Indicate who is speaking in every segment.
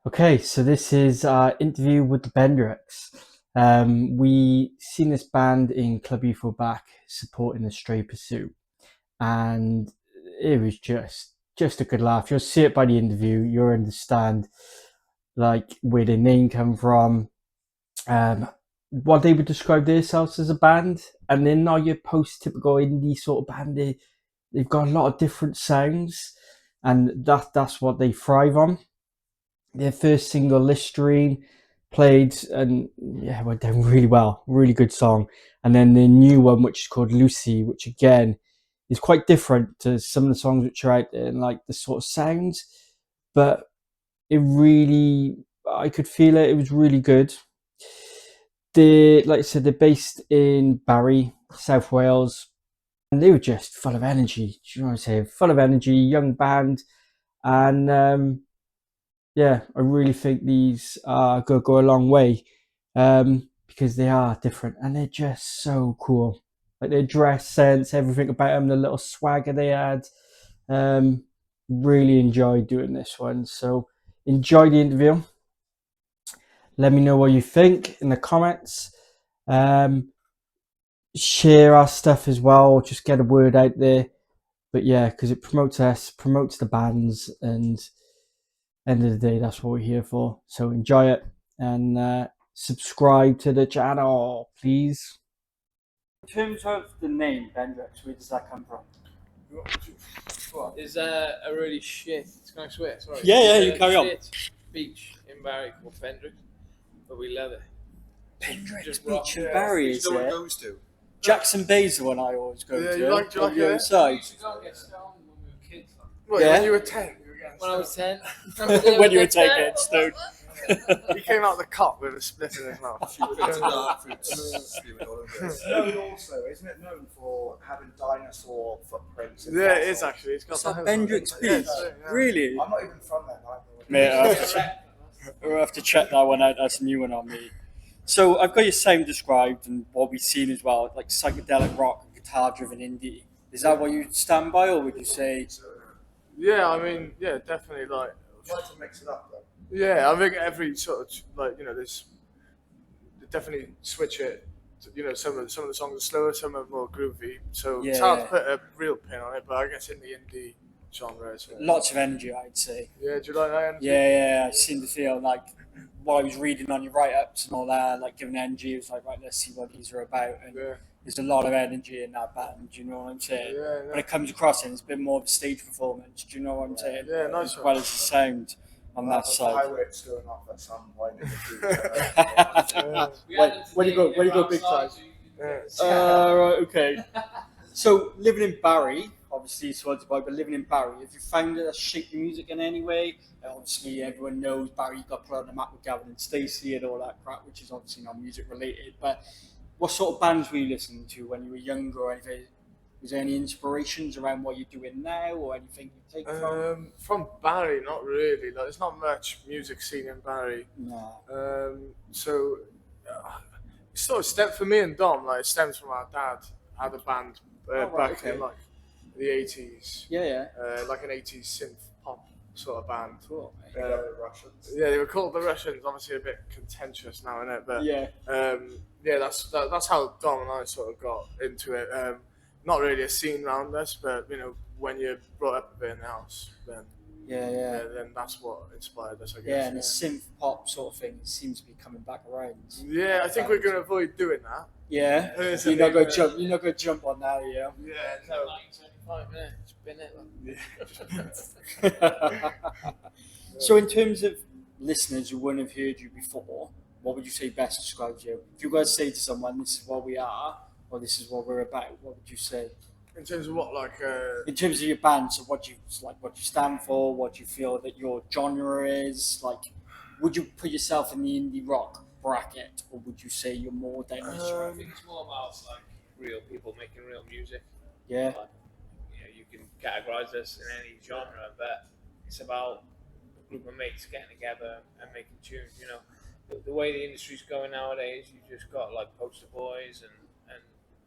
Speaker 1: Okay, so this is our interview with the Bendricks. We seen this band in Club UFO back supporting the Stray Pursuit, and it was just a good laugh. You'll see it by the interview. You'll understand like where their name come from, what they would describe themselves as a band, and they're not your post-typical indie sort of band. They've got a lot of different sounds, and that's what they thrive on. Their first single, Listerine, played and yeah, went down really well. Really good song. And then the new one, which is called Lucy, which again is quite different to some of the songs which are out there and like the sort of sounds, but it really, I could feel it. It was really good. Like I said, they're based in Barry, South Wales, and they were just full of energy. Do you know what I'm saying? Full of energy, young band, and yeah, I really think these are going to go a long way because they are different and they're just so cool. Like their dress sense, everything about them, the little swagger they had. Um, really enjoyed doing this one. So enjoy the interview. Let me know what you think in the comments. Um, Share our stuff as well. Just get a word out there. But yeah, because it promotes us, promotes the bands, and end of the day, that's what we're here for. So enjoy it and subscribe to the channel, please. In terms of the name Bendricks, where does that come from?
Speaker 2: What? Is a really shit? Can I swear? Sorry.
Speaker 1: Yeah, you carry on.
Speaker 2: Beach in Barry called Bendricks, but we love it.
Speaker 1: Bendricks
Speaker 2: rock-
Speaker 1: Beach in
Speaker 2: yeah.
Speaker 1: Barry,
Speaker 3: Which
Speaker 1: is
Speaker 3: no one
Speaker 1: it?
Speaker 3: goes to.
Speaker 1: Jackson Bay's the one I always go
Speaker 3: Yeah,
Speaker 1: to.
Speaker 3: you like
Speaker 1: on the
Speaker 3: it?
Speaker 1: other side.
Speaker 2: We used to go and get stoned when we were kids.
Speaker 3: What,
Speaker 1: Yeah.
Speaker 3: when you were 10? You were getting
Speaker 2: When I was
Speaker 3: stoned?
Speaker 2: 10.
Speaker 1: When you were taking stoned.
Speaker 3: He came out the cop with a split in his mouth.
Speaker 2: known
Speaker 4: also, isn't it known for having dinosaur footprints?
Speaker 3: Yeah, it is actually. It's got
Speaker 1: Is that
Speaker 3: dinosaurs.
Speaker 1: Bendricks
Speaker 3: Yeah,
Speaker 1: Beach?
Speaker 3: yeah.
Speaker 1: Really?
Speaker 4: I'm not even from there, but
Speaker 1: Mate, we'll have to check that one out. That's a new one on me. So I've got your sound described and what we've seen as well, like psychedelic rock, guitar-driven indie. Is that what you stand by, or would you say?
Speaker 3: Yeah, I mean, yeah, definitely. Like,
Speaker 4: try to mix it up though.
Speaker 3: yeah, I think every sort of like there's definitely switch it. Some of the songs are slower, some are more groovy. So it's hard to put a real pin on it, but I guess in the indie genre, so.
Speaker 1: Lots of energy, I'd say.
Speaker 3: Yeah, do you like that energy?
Speaker 1: Yeah, I seem to feel like while I was reading on your write-ups and all that, like giving energy, it was like, right, let's see what these are about. And
Speaker 3: Yeah.
Speaker 1: there's a lot of energy in that band, do you know what I'm saying?
Speaker 3: Yeah,
Speaker 1: When it comes across, and it's a bit more of a stage performance, do you know what I'm saying?
Speaker 3: Yeah, nice
Speaker 1: As
Speaker 3: one.
Speaker 1: well as the sound on that side.
Speaker 4: Fireworks going off at some point in the future.
Speaker 1: When you go big time.
Speaker 3: Yeah.
Speaker 1: Right, okay. So living in Barry, obviously it's what it's about, but living in Barry, have you found it shaped your music in any way? Obviously everyone knows Barry got put on the map with Gavin and Stacey and all that crap, which is obviously not music related, but what sort of bands were you listening to when you were younger or anything? Was there any inspirations around what you're doing now or anything you take from?
Speaker 3: From Barry, not really. Like, there's not much music scene in Barry.
Speaker 1: No.
Speaker 3: So it sort of stems for me and Dom. Like, it stems from our dad had a band back in like the 80s.
Speaker 1: Yeah.
Speaker 3: Like an 80s synth pop sort of band.
Speaker 1: Cool.
Speaker 4: The Russians.
Speaker 3: Yeah, they were called the Russians. Obviously, a bit contentious now, isn't it? But
Speaker 1: Yeah.
Speaker 3: that's how Dom and I sort of got into it. Not really a scene around us, but when you're brought up a bit in the house, then then that's what inspired us, I guess.
Speaker 1: Yeah, and the synth pop sort of thing seems to be coming back around.
Speaker 3: Yeah, I think we're going to avoid doing that.
Speaker 1: Yeah,
Speaker 3: It's
Speaker 1: you're
Speaker 3: a
Speaker 1: not
Speaker 3: big,
Speaker 1: going to jump. You're not going to jump on that, yeah.
Speaker 3: Yeah,
Speaker 2: No, like 25 minutes. Been it.
Speaker 1: So, in terms of listeners who wouldn't have heard you before, what would you say best describes you? If you guys say to someone, "This is what we are," or "This is what we're about," what would you say?
Speaker 3: In terms of what, like,
Speaker 1: In terms of your band, so what you stand for, what you feel that your genre is, like, would you put yourself in the indie rock bracket, or would you say you're more down this
Speaker 2: I
Speaker 1: road?
Speaker 2: think it's more about like real people making real music.
Speaker 1: Yeah.
Speaker 2: Like, you can categorize this in any genre, but it's about a group of mates getting together and making tunes. The way the industry's going nowadays, you just got like poster boys and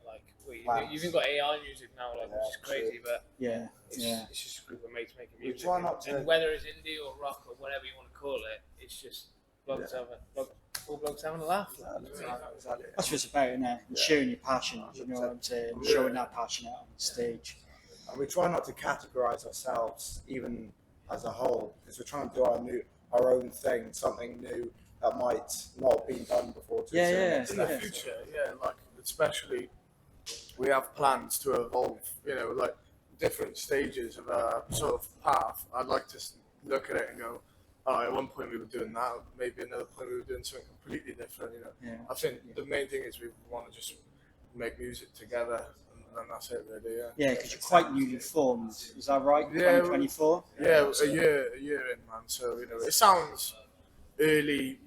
Speaker 2: like You've even got AI music now, like, which is crazy, but
Speaker 1: Yeah,
Speaker 2: it's just a group of mates making music.
Speaker 4: try not to-
Speaker 2: and whether it's indie or rock or whatever you want to call it, it's just blokes four blokes having a laugh.
Speaker 4: Exactly.
Speaker 1: that's what it's about, isn't it? And sharing your passion, you know what I'm saying? And showing that passion out on stage.
Speaker 4: And we try not to categorize ourselves even as a whole, because we're trying to do our own thing, something new that might not have been done before.
Speaker 1: Yeah.
Speaker 3: In the future, like especially, we have plans to evolve. Like different stages of our sort of path. I'd like to look at it and go, oh, at one point we were doing that, maybe another point we were doing something completely different. I think the main thing is we want to just make music together, and that's it, really.
Speaker 1: Yeah, because you're quite newly formed. Is that right?
Speaker 3: Yeah,
Speaker 1: 2024.
Speaker 3: Yeah, it was a year in, man. So it sounds early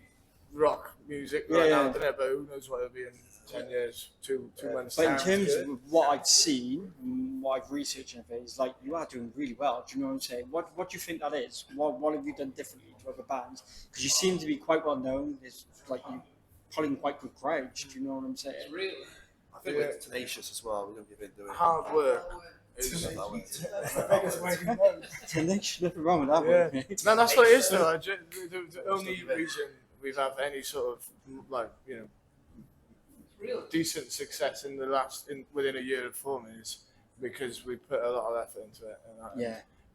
Speaker 3: rock music right now, doesn't it? But who knows what it'll be in 10 years, two months.
Speaker 1: But in terms of what I've seen, what I've researched of it, is like you are doing really well. Do you know what I'm saying? What do you think that is? What have you done differently to other bands? Because you seem to be quite well known. There's like you pulling quite good crowds. Do you know what I'm saying?
Speaker 2: It's really.
Speaker 5: I think we're tenacious as well. We don't give in to it.
Speaker 3: Hard work is
Speaker 1: Tenacious, nothing wrong with that
Speaker 3: Yeah.
Speaker 1: one.
Speaker 3: No, that's what it is though. The only reason we've had any sort of decent success in within a year of forming is because we put a lot of effort into it.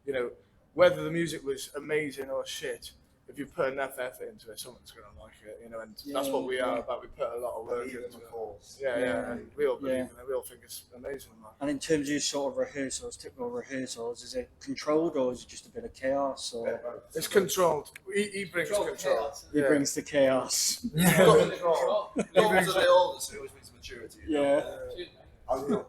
Speaker 3: And whether the music was amazing or shit, if you put enough effort into it, someone's gonna like it. And that's what we are about. We put a lot of work into it. And we all believe in it. We all think it's amazing. Man.
Speaker 1: And in terms of your sort of rehearsals, typical rehearsals, is it controlled or is it just a bit of chaos? Or
Speaker 3: It's controlled. He brings control.
Speaker 1: he brings the chaos.
Speaker 5: He brings it all. He always brings maturity.
Speaker 1: Yeah.
Speaker 5: No,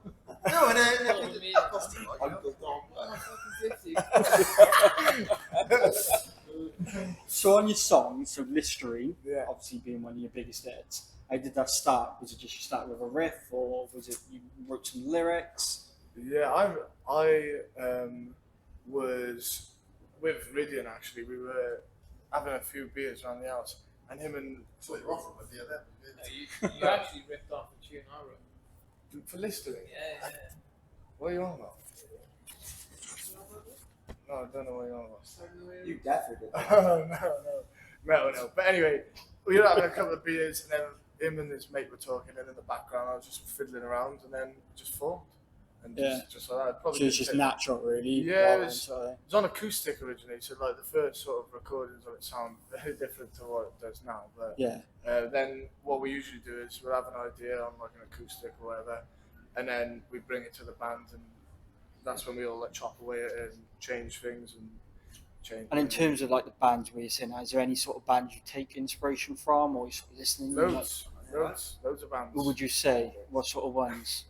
Speaker 1: So on your songs, so Listerine,
Speaker 3: Yeah.
Speaker 1: obviously being one of your biggest hits, how did that start? Was it just you start with a riff, or was it you wrote some lyrics?
Speaker 3: Yeah, I was with Ridian actually. We were having a few beers around the house, and him and
Speaker 5: So you're off with the other.
Speaker 2: You actually ripped off a tune I wrote.
Speaker 3: for listening.
Speaker 2: Yeah.
Speaker 3: What are you on about? No, I don't know what you're on about.
Speaker 4: You definitely did.
Speaker 3: No. But anyway, we were having a couple of beers, and then him and his mate were talking, and in the background I was just fiddling around, and then just formed. And just like that. Probably
Speaker 1: So it's just natural, really.
Speaker 3: Yeah,
Speaker 1: rather
Speaker 3: it was
Speaker 1: than
Speaker 3: on acoustic originally, so like the first sort of recordings of it sound very different to what it does now. But
Speaker 1: yeah.
Speaker 3: then what we usually do is we'll have an idea on like an acoustic or whatever, and then we bring it to the band, and that's when we all like chop away at it and change things and change.
Speaker 1: And in terms of like the bands where you're saying, is there any sort of bands you take inspiration from, or you're sort of listening?
Speaker 3: Loads of bands.
Speaker 1: What would you say? What sort of ones?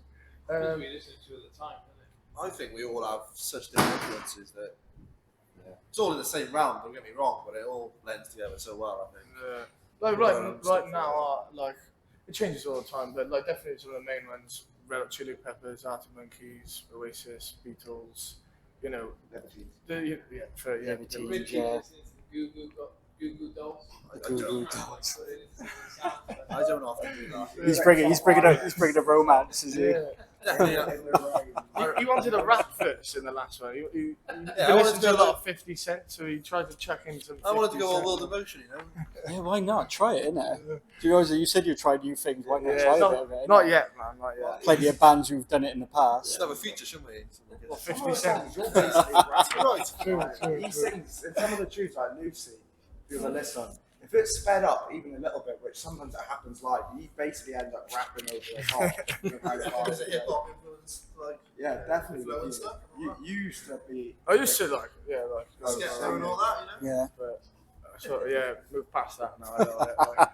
Speaker 2: We listen to at the time,
Speaker 5: I think we all have such different influences that it's all in the same realm. Don't get me wrong, but it all blends together so well. I think.
Speaker 3: Like right now, like it changes all the time, but like definitely some of the main ones: Red Hot Chili Peppers, Arctic Monkeys, Oasis, Beatles.
Speaker 5: Libertines.
Speaker 1: Libertines,
Speaker 2: Richie
Speaker 1: yeah.
Speaker 2: listening to Goo Goo Dolls.
Speaker 1: Goo Goo Dolls.
Speaker 5: I don't often do that.
Speaker 1: He's bringing a romance, is he?
Speaker 3: He wanted a rap verse in the last one. He
Speaker 5: I wanted
Speaker 3: listened
Speaker 5: to
Speaker 3: to a
Speaker 5: go
Speaker 3: lot of 50 Cent, so he tried to chuck in some.
Speaker 5: I wanted to
Speaker 3: 50
Speaker 5: go all
Speaker 3: Cent.
Speaker 5: world emotion, you know.
Speaker 1: Yeah, why not? Try it, innit? Do you know, you said you tried new things, why not try a bit of it?
Speaker 3: Not yet, man. Not yet.
Speaker 1: Plenty of bands who've done it in the
Speaker 5: We
Speaker 1: past.
Speaker 5: should have a feature, shouldn't we?
Speaker 3: Well, 50 Cent.
Speaker 4: You're basically right.
Speaker 3: True.
Speaker 4: He sings in some of the tunes like Lucy. If you ever listen, if it's sped up even a little bit, which sometimes it happens live, you basically end up rapping over the top.
Speaker 5: Is it hip hop influence? Like,
Speaker 4: Yeah, definitely.
Speaker 5: flow and stuff?
Speaker 4: You used to be.
Speaker 3: I used to like.
Speaker 5: Skepta and all that, you know?
Speaker 1: Yeah.
Speaker 3: But move past that now.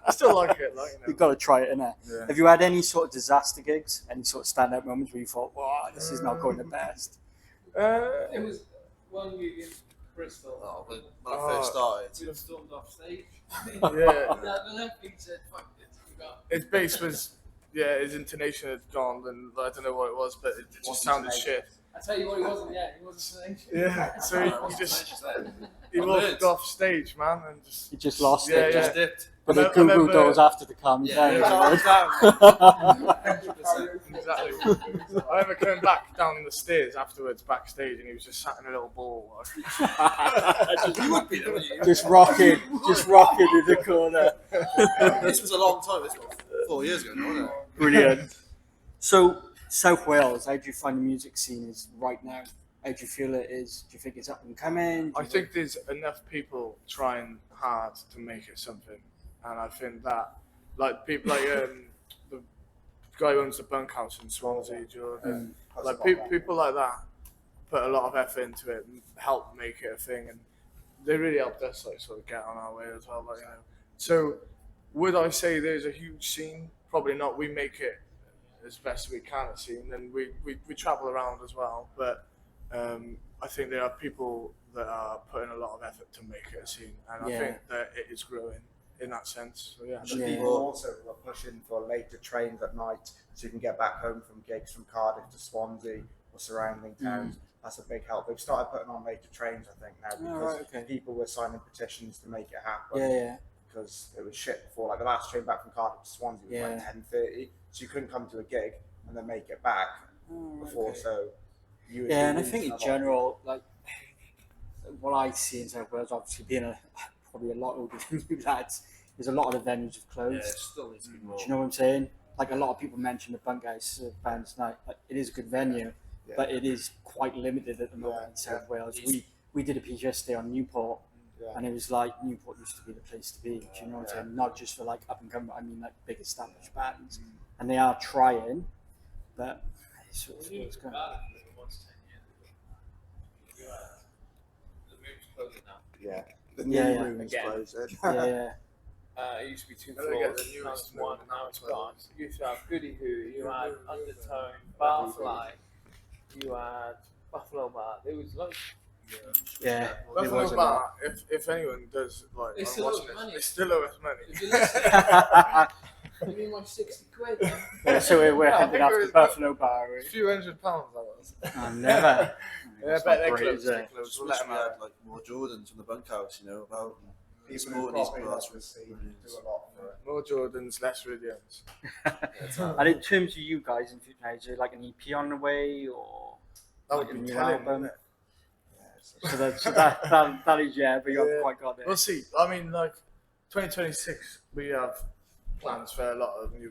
Speaker 3: I still like it.
Speaker 1: You've got to try it, innit?
Speaker 3: Yeah.
Speaker 1: Have you had any sort of disaster gigs? Any sort of stand-up moments where you thought, wow, this is not going the best?
Speaker 2: It was one gig in Bristol.
Speaker 5: Oh, when I first started.
Speaker 2: We got stormed off stage.
Speaker 3: Yeah.
Speaker 2: Nothing said, fuck this, we got.
Speaker 3: His bass was, his intonation had gone, and I don't know what it was, but it just sounded shit.
Speaker 2: I tell you what, he wasn't tenacious.
Speaker 3: Yeah, so he walked off stage, man, and
Speaker 1: You just lost
Speaker 3: Yeah,
Speaker 1: it.
Speaker 5: Just dipped.
Speaker 1: But they Googled those after the calm down.
Speaker 3: Exactly. I remember coming back down the stairs afterwards backstage, and he was just sat in a little ball.
Speaker 5: You would be there, wouldn't you?
Speaker 1: just rocking in the corner.
Speaker 5: This was a long time. This was 4 years ago, wasn't it?
Speaker 1: Brilliant. So, South Wales, how do you find the music scene is right now? How do you feel it is? Do you think it's up and coming?
Speaker 3: I think there's enough people trying hard to make it something, and I think that, like people like the guy who owns the bunkhouse in Swansea, Jordan, like people like that put a lot of effort into it and help make it a thing, and they really helped us like sort of get on our way as well. Like, you know, so would I say there's a huge scene? Probably not. We make it as best we can a scene, and we travel around as well, but. I think there are people that are putting a lot of effort to make it a scene, and I think that it is growing in that sense. So,
Speaker 4: People also are pushing for later trains at night, so you can get back home from gigs from Cardiff to Swansea or surrounding towns. That's a big help. They've started putting on later trains, I think, now because people were signing petitions to make it happen. Because it was shit before. Like the last train back from Cardiff to Swansea was like 10:30, so you couldn't come to a gig and then make it back before. So.
Speaker 1: And I think in general, like what I see in South Wales, obviously being probably a lot older than you lads, there's a lot of the venues have closed.
Speaker 5: Yeah, it still needs to be more.
Speaker 1: Do you know what I'm saying? Like a lot of people mention the Bunkhouse Bands Night. Like, it is a good venue, but it is quite limited at the moment in South Wales. We did a piece yesterday on Newport, and it was like Newport used to be the place to be. Do you know what I'm saying? Not just for like up and coming, I mean like big established bands, and they are trying, but it's sort of what's going on.
Speaker 4: The new room's closing.
Speaker 2: It used to be 2 floors. Now it's one. Now it's gone. You used to have Goody Who. You had Undertone, Barfly. You had Buffalo Bar. There was like.
Speaker 3: Buffalo Bar. If anyone does like,
Speaker 2: they still owe us money.
Speaker 3: They still owe us money.
Speaker 2: Give me my 60 quid.
Speaker 1: So we're heading after Buffalo Bar.
Speaker 3: A few £100 that was.
Speaker 1: Oh, never.
Speaker 3: Yeah, but they're closed.
Speaker 5: We'll let them have like more Jordans from the bunkhouse, you know, about supporting these bars.
Speaker 3: More Jordans, less Ridians.
Speaker 1: And in terms of you guys in future, is there like an EP on the way or
Speaker 3: that
Speaker 1: like
Speaker 3: would
Speaker 1: a
Speaker 3: be
Speaker 1: new
Speaker 3: telling,
Speaker 1: album?
Speaker 3: wouldn't it?
Speaker 1: So that is but you haven't quite got it.
Speaker 3: We'll see. I mean, like 2026, we have plans for a lot of new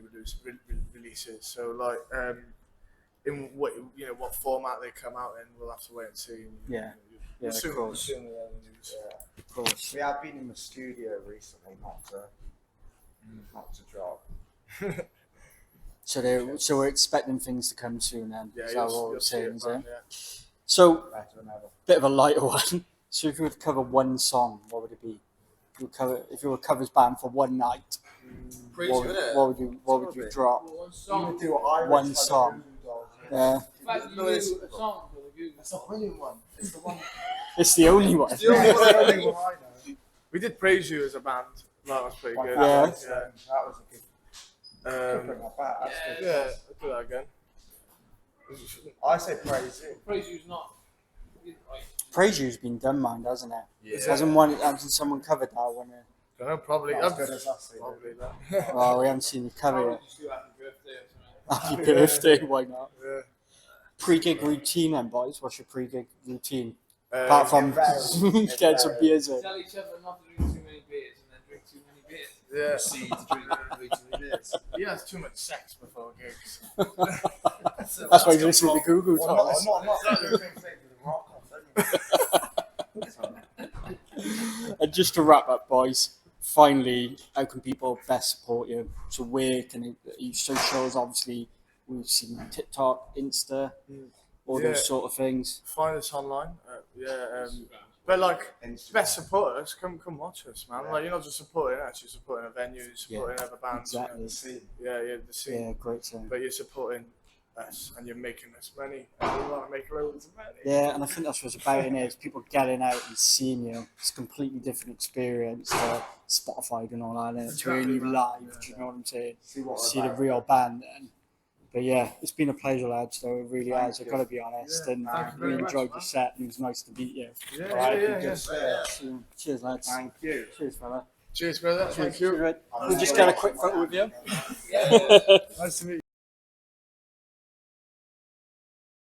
Speaker 3: releases. So like, in what format they come out in, we'll have to wait and see.
Speaker 1: Of course.
Speaker 4: Of course. We have been in the studio recently, not to drop.
Speaker 1: So we're expecting things to come soon then.
Speaker 3: Yeah,
Speaker 1: is that what we're saying?
Speaker 3: Yeah.
Speaker 1: So, bit of a lighter one. So if you were to cover one song, what would it be? If you were a covers band for one night, what would you drop?
Speaker 2: One song.
Speaker 1: One song. Yeah.
Speaker 2: That's the
Speaker 3: only one. It's the one.
Speaker 1: It's the only one.
Speaker 3: It's the only one I know. We did Praise You as a band. That was pretty good.
Speaker 1: Yeah.
Speaker 4: That was a good.
Speaker 3: Yeah, I'll do that again.
Speaker 4: I say Praise You.
Speaker 2: Praise You's not.
Speaker 1: Praise You's been done, mind, hasn't it?
Speaker 3: Yeah.
Speaker 1: Hasn't someone covered that one?
Speaker 3: I know, probably.
Speaker 4: Not as good as us.
Speaker 3: Probably that.
Speaker 1: Well, we haven't seen you cover it.
Speaker 2: Just do Happy Birthday or something.
Speaker 1: Happy birthday, why not?
Speaker 3: Yeah.
Speaker 1: Pre-gig routine then, boys. What's your pre-gig routine? Apart from get some beers in.
Speaker 2: Tell each other not to drink too many beers and then drink too many beers.
Speaker 3: Yeah.
Speaker 5: Proceed to drink too many beers.
Speaker 3: He has too much sex before gigs.
Speaker 1: That's why you listen to Google Talks. And just to wrap up, boys, finally, how can people best support you? So where can you socials? Obviously, we've seen TikTok, Insta, all those sort of things.
Speaker 3: Find us online. But like, best support us. Come watch us, man. Like, you're not just supporting us, you're supporting a venue, you're supporting other bands.
Speaker 1: Exactly.
Speaker 3: The scene.
Speaker 1: Yeah, great thing.
Speaker 3: But you're supporting us and you're making us money. And we want to make loads of money.
Speaker 1: Yeah, and I think that's what's about in it, is people getting out and seeing you. It's a completely different experience to Spotify and all that. It's really live, do you know what I'm saying? See the real band then. But yeah, it's been a pleasure, lads, though. It really has, I've got to be honest. And we enjoyed the set, and it was nice to meet you.
Speaker 3: Yeah.
Speaker 1: So, cheers, lads.
Speaker 4: Thank you.
Speaker 1: Cheers, fella.
Speaker 3: Cheers, brother. Thank you.
Speaker 6: We'll just get a quick photo with you.
Speaker 3: Nice to meet you.